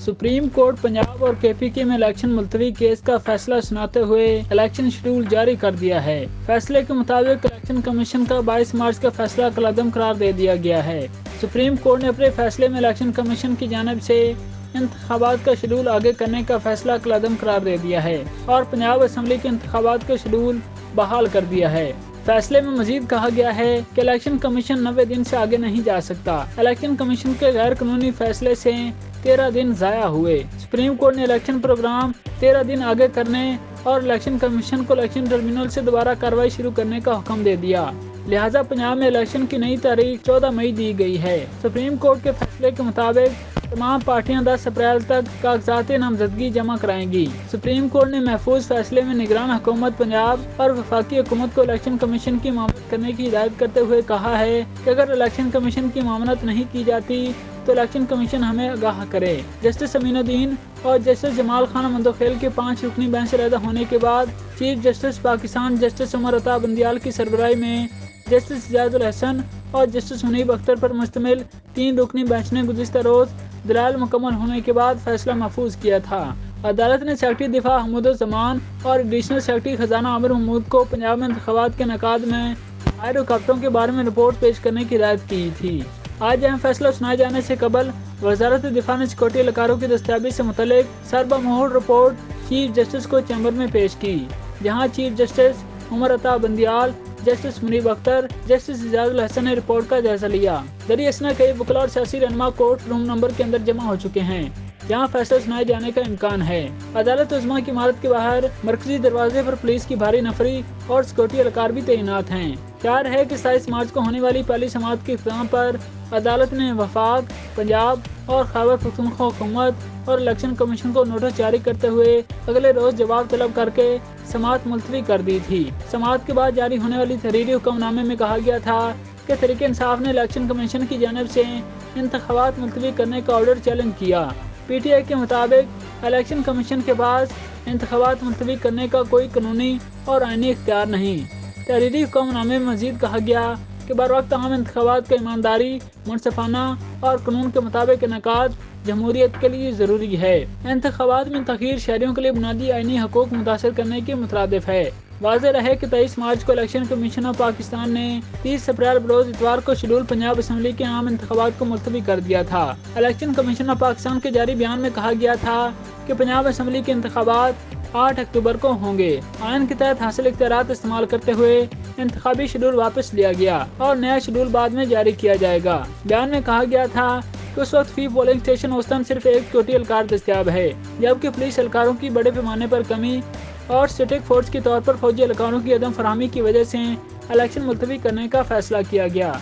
Supreme court Punjab और KPK में election मुलतवी case का फैसला सुनाते हुए इलेक्शन शेड्यूल जारी कर दिया है। फैसले के मुताबिक इलेक्शन कमीशन का 22 मार्च का फैसला कलअदम करार दे दिया गया है। सुप्रीम कोर्ट ने अपने फैसले में इलेक्शन कमीशन की जानिब से इंतखाबात का शेड्यूल आगे करने का फैसला कलअदम करार दे दिया है और पंजाब असम्बली के इंतखाबात का शेड्यूल बहाल कर दिया है। फैसले में मजीद कहा गया है कि इलेक्शन कमीशन 90 दिन से आगे नहीं जा सकता। इलेक्शन कमीशन के गैर कानूनी फैसले से 13 दिन ज़ाया हुए। सुप्रीम कोर्ट ने इलेक्शन प्रोग्राम 13 दिन आगे करने और इलेक्शन कमीशन को इलेक्शन ट्रिब्यूनल से दोबारा कार्रवाई शुरू करने का हुक्म दे दिया। लिहाजा पंजाब में इलेक्शन की नई तारीख 14 मई दी गई है। सुप्रीम कोर्ट के फैसले के मुताबिक तमाम पार्टियां 10 अप्रैल तक कागजात नामजदगी जमा कराएंगी। सुप्रीम कोर्ट ने महफूज फैसले में निगरान हुकूमत पंजाब और वफाकी हुकूमत को इलेक्शन कमीशन की मामलत करने की हिदायत करते हुए कहा है कि अगर इलेक्शन कमीशन की मामलत नहीं की जाती तो इलेक्शन कमीशन हमें आगाह करे। जस्टिस अमीनुद्दीन और जस्टिस जमाल खान मंदोखेल के 5 रुकनी बेंच रद्द होने के बाद chief justice Pakistan justice Umar Ata Bandial की सरबराही में जस्टिस इजाजुल हसन और जस्टिस मुनीब अख्तर पर मुश्तमिल 3 रुकनी बेंच ने गुज़िश्ता रोज़ दलाल मुकम्मल होने के बाद फैसला महफूज किया था। अदालत ने सेक्रेटरी दिफा हमूद-उज़-ज़मान और एडिशनल सेक्रेटरी खजाना आमिर महमूद को पंजाब में इंतखाबात के इनेकाद में आए रुकावटों के बारे में रिपोर्ट पेश करने की हिदायत की थी। आज अहम फैसला सुनाए जाने से कबल वज़ारत दिफा ने सिक्योरिटी एहलकारों की दस्तयाबी से मुतल्लिक सरबमोहर रिपोर्ट चीफ जस्टिस को चैम्बर में पेश की, जहाँ chief justice Umar Ata Bandial, justice Munib Akhtar, justice Ijajul Hasan ने रिपोर्ट का जायजा लिया। दरी असना कई वकील और सियासी रहनुमा कोर्ट रूम नंबर के अंदर जमा हो चुके हैं, जहां फैसला सुनाए जाने का इम्कान है। अदालत उज़्मा की इमारत के बाहर मरकजी दरवाजे पर पुलिस की भारी नफरी और सिक्योरिटी एहलकार भी तैनात हैं। ख्याल है कि 27 मार्च को होने वाली पहली समाअत के इख्तिताम पर अदालत ने वफाक, पंजाब और खैबर पख्तूनख्वा हुकूमत और इलेक्शन कमीशन को नोटिस जारी करते हुए अगले रोज जवाब तलब करके समाअत मुलतवी कर दी थी। समाअत के बाद जारी होने वाली तहरीरी हुक्मनामे में कहा गया था कि तहरीक इंसाफ ने इलेक्शन कमीशन की जानिब से इंतखाबात मुलतवी करने का ऑर्डर चैलेंज किया। PTI के मुताबिक इलेक्शन कमीशन के पास इंतखाबात मुलतवी करने का कोई कानूनी और आईनी इख्तियार नहीं। तहरीरी हुक्मनामे में मजीद कहा गया कि बर वक्त आम इंतखाबात का ईमानदारी, मुनसफाना और कानून के मुताबिक इनेकाद जमहूरियत के लिए ज़रूरी है। इंतखाबात में तख़ीर शहरियों के लिए बुनियादी आईनी हकूक़ मुतासर करने के मुतरादिफ है। वाज़ेह रहे कि 23 मार्च को इलेक्शन कमीशन ऑफ पाकिस्तान ने 30 अप्रैल बरोज़ इतवार को शेड्यूल पंजाब असम्बली के आम इंतखाबात को मुलतवी कर दिया था। इलेक्शन कमीशन ऑफ पाकिस्तान के जारी बयान में कहा गया था कि पंजाब असम्बली के इंतखाबात 8 अक्टूबर को होंगे। आइन के तहत हासिल इख्तियारात इस्तेमाल करते हुए इंतखाबी शेड्यूल वापस लिया गया और नया शेड्यूल बाद में जारी किया जाएगा। बयान में कहा गया था कि उस वक्त फी पोलिंग स्टेशन औसतन सिर्फ एक सिक्योरिटी एहलकार दस्तयाब है, जबकि पुलिस एहलकारों की बड़े पैमाने पर कमी और स्टैटिक फोर्स के तौर पर फौजी एहलकारों की अदम फराहमी की वजह से इलेक्शन मुलतवी करने का फैसला किया गया।